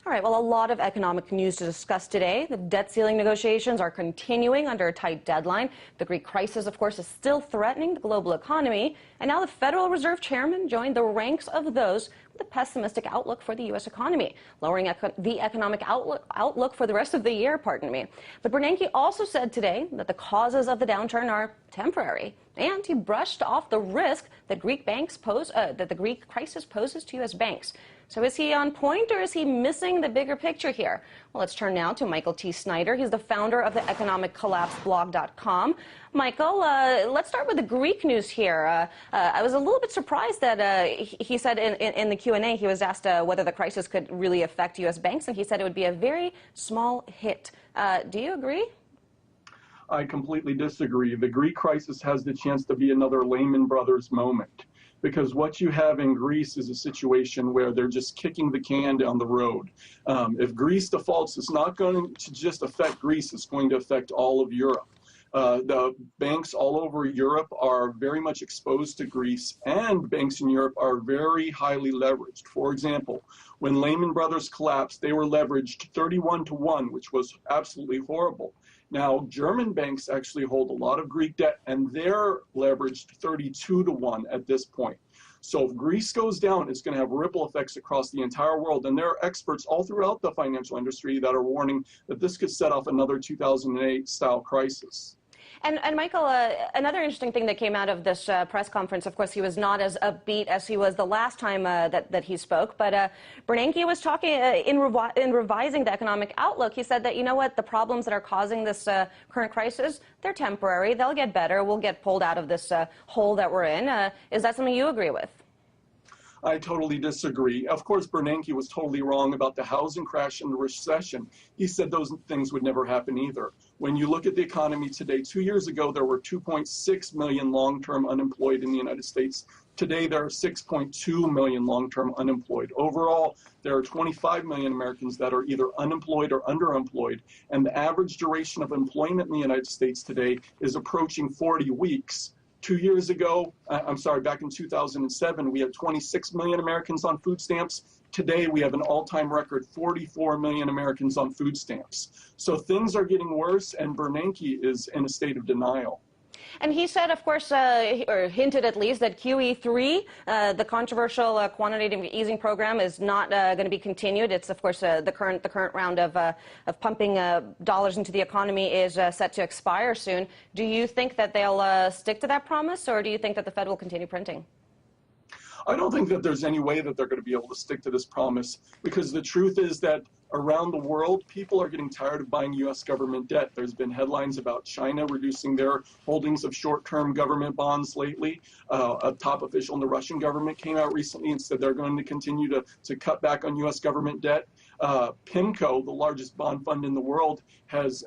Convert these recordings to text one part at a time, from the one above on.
All right, well, a lot of economic news to discuss today. The debt ceiling negotiations are continuing under a tight deadline. The Greek crisis, of course, is still threatening the global economy. And now the Federal Reserve Chairman joined the ranks of those with a pessimistic outlook for the U.S. economy, lowering the economic outlook for the rest of the year, pardon me. But Bernanke also said today that the causes of the downturn are temporary. And he brushed off the risk that that the Greek crisis poses to U.S. banks. So is he on point, or is he missing the bigger picture here? Well, let's turn now to Michael T. Snyder. He's the founder of the economiccollapseblog.com. Michael, let's start with the Greek news here. I was a little bit surprised that he said in the Q&A, he was asked whether the crisis could really affect U.S. banks, and he said it would be a very small hit. Do you agree? I completely disagree. The Greek crisis has the chance to be another Lehman Brothers moment, because what you have in Greece is a situation where they're just kicking the can down the road. If Greece defaults, it's not going to just affect Greece, it's going to affect all of Europe. The banks all over Europe are very much exposed to Greece, and banks in Europe are very highly leveraged. For example, when Lehman Brothers collapsed, they were leveraged 31-1, which was absolutely horrible. Now, German banks actually hold a lot of Greek debt, and they're leveraged 32-1 at this point. So if Greece goes down, it's going to have ripple effects across the entire world. And there are experts all throughout the financial industry that are warning that this could set off another 2008-style crisis. And Michael, another interesting thing that came out of this press conference, of course, he was not as upbeat as he was the last time that he spoke, but Bernanke was talking in revising the economic outlook. He said that, you know what, the problems that are causing this current crisis, they're temporary, they'll get better, we'll get pulled out of this hole that we're in. Is that something you agree with? I totally disagree. Of course, Bernanke was totally wrong about the housing crash and the recession. He said those things would never happen either. When you look at the economy today, 2 years ago, there were 2.6 million long-term unemployed in the United States. Today, there are 6.2 million long-term unemployed. Overall, there are 25 million Americans that are either unemployed or underemployed, and the average duration of employment in the United States today is approaching 40 weeks. 2 years ago, back in 2007, we had 26 million Americans on food stamps. Today, we have an all-time record, 44 million Americans on food stamps. So things are getting worse, and Bernanke is in a state of denial. And he said, of course, or hinted at least, that QE3, the controversial quantitative easing program, is not going to be continued. It's, of course, the current round of pumping dollars into the economy is set to expire soon. Do you think that they'll stick to that promise, or do you think that the Fed will continue printing? I don't think that there's any way that they're going to be able to stick to this promise, because the truth is that around the world, people are getting tired of buying U.S. government debt. There's been headlines about China reducing their holdings of short-term government bonds lately. A top official in the Russian government came out recently and said they're going to continue to cut back on U.S. government debt. PIMCO, the largest bond fund in the world, has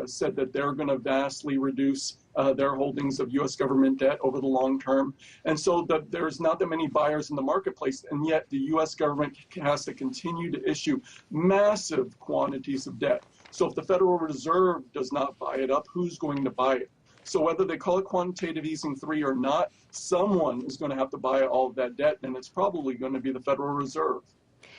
said that they're going to vastly reduce their holdings of U.S. government debt over the long term. And so there's not that many buyers in the marketplace, and yet the U.S. government has to continue to issue massive quantities of debt. So if the Federal Reserve does not buy it up, who's going to buy it? So whether they call it quantitative easing 3 or not, someone is going to have to buy all of that debt, and it's probably going to be the Federal Reserve.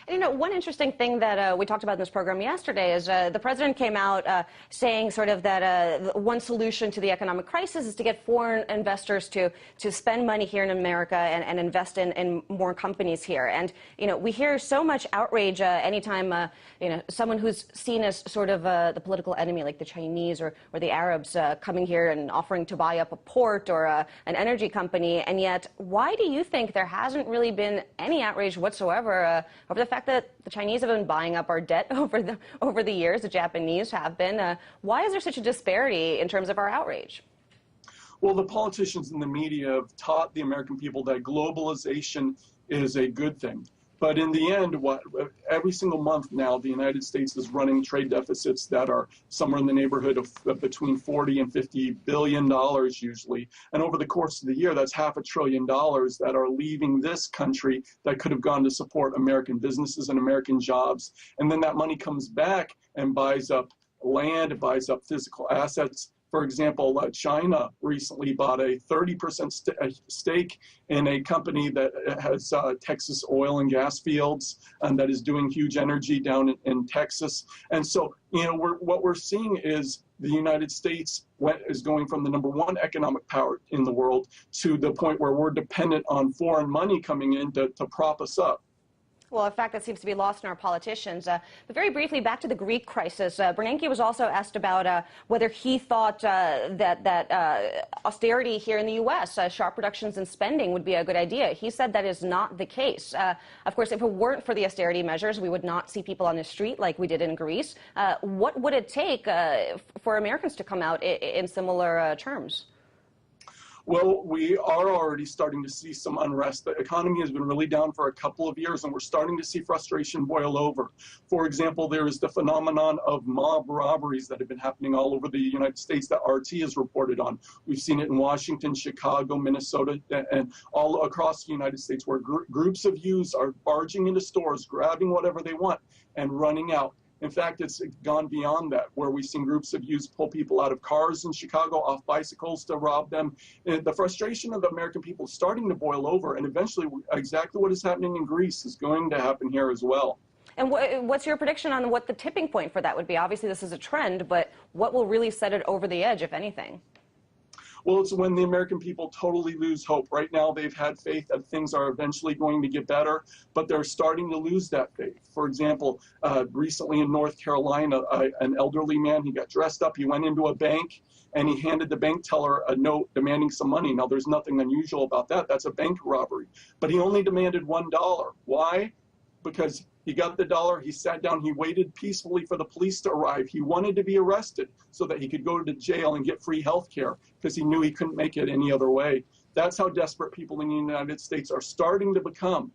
And, you know, one interesting thing that we talked about in this program yesterday is the president came out saying sort of that one solution to the economic crisis is to get foreign investors to spend money here in America and invest in more companies here. And, you know, we hear so much outrage anytime, you know, someone who's seen as sort of the political enemy, like the Chinese or the Arabs coming here and offering to buy up a port or an energy company. And yet, why do you think there hasn't really been any outrage whatsoever over the fact that the Chinese have been buying up our debt over the years? The Japanese have been. Why is there such a disparity in terms of our outrage? Well, the politicians and the media have taught the American people that globalization is a good thing. But in the end, every single month now, the United States is running trade deficits that are somewhere in the neighborhood of between $40 and $50 billion usually. And over the course of the year, that's $500 billion that are leaving this country that could have gone to support American businesses and American jobs. And then that money comes back and buys up land, buys up physical assets For example, China recently bought a 30% stake in a company that has Texas oil and gas fields and that is doing huge energy down in Texas. And so, what we're seeing is the United States is going from the #1 economic power in the world to the point where we're dependent on foreign money coming in to prop us up. Well, a fact that seems to be lost in our politicians. But very briefly, back to the Greek crisis. Bernanke was also asked about whether he thought that austerity here in the U.S., sharp reductions in spending, would be a good idea. He said that is not the case. Of course, if it weren't for the austerity measures, we would not see people on the street like we did in Greece. What would it take for Americans to come out in similar terms? Well, we are already starting to see some unrest. The economy has been really down for a couple of years, and we're starting to see frustration boil over. For example, there is the phenomenon of mob robberies that have been happening all over the United States that RT has reported on. We've seen it in Washington, Chicago, Minnesota, and all across the United States, where groups of youths are barging into stores, grabbing whatever they want, and running out. In fact, it's gone beyond that, where we've seen groups of youths pull people out of cars in Chicago, off bicycles to rob them. And the frustration of the American people is starting to boil over, and eventually exactly what is happening in Greece is going to happen here as well. And what's your prediction on what the tipping point for that would be? Obviously, this is a trend, but what will really set it over the edge, if anything? Well, it's when the American people totally lose hope. Right now, they've had faith that things are eventually going to get better, but they're starting to lose that faith. For example, recently in North Carolina, an elderly man, he got dressed up, he went into a bank, and he handed the bank teller a note demanding some money. Now, there's nothing unusual about that. That's a bank robbery. But he only demanded $1. Why? Because he got the dollar, he sat down, he waited peacefully for the police to arrive. He wanted to be arrested so that he could go to jail and get free health care because he knew he couldn't make it any other way. That's how desperate people in the United States are starting to become.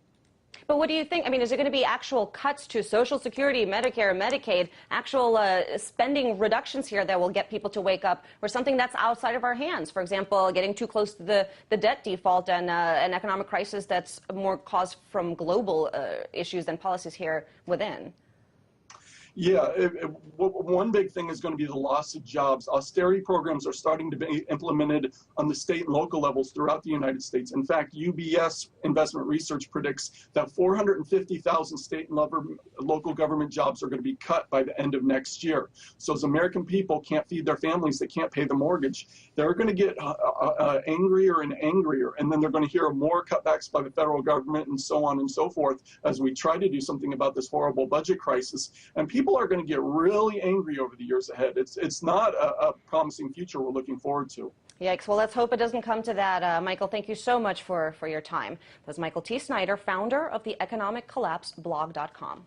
But what do you think? I mean, is it going to be actual cuts to Social Security, Medicare, Medicaid, actual spending reductions here that will get people to wake up, or something that's outside of our hands? For example, getting too close to the debt default and an economic crisis that's more caused from global issues than policies here within? Yeah, one big thing is going to be the loss of jobs. Austerity programs are starting to be implemented on the state and local levels throughout the United States. In fact, UBS Investment Research predicts that 450,000 state and local government jobs are going to be cut by the end of next year. So as American people can't feed their families, they can't pay the mortgage, they're going to get angrier and angrier, and then they're going to hear more cutbacks by the federal government and so on and so forth as we try to do something about this horrible budget crisis. And people are going to get really angry over the years ahead. It's not a promising future we're looking forward to. Yikes. Well, let's hope it doesn't come to that. Michael, thank you so much for your time. That's Michael T. Snyder, founder of the economiccollapseblog.com.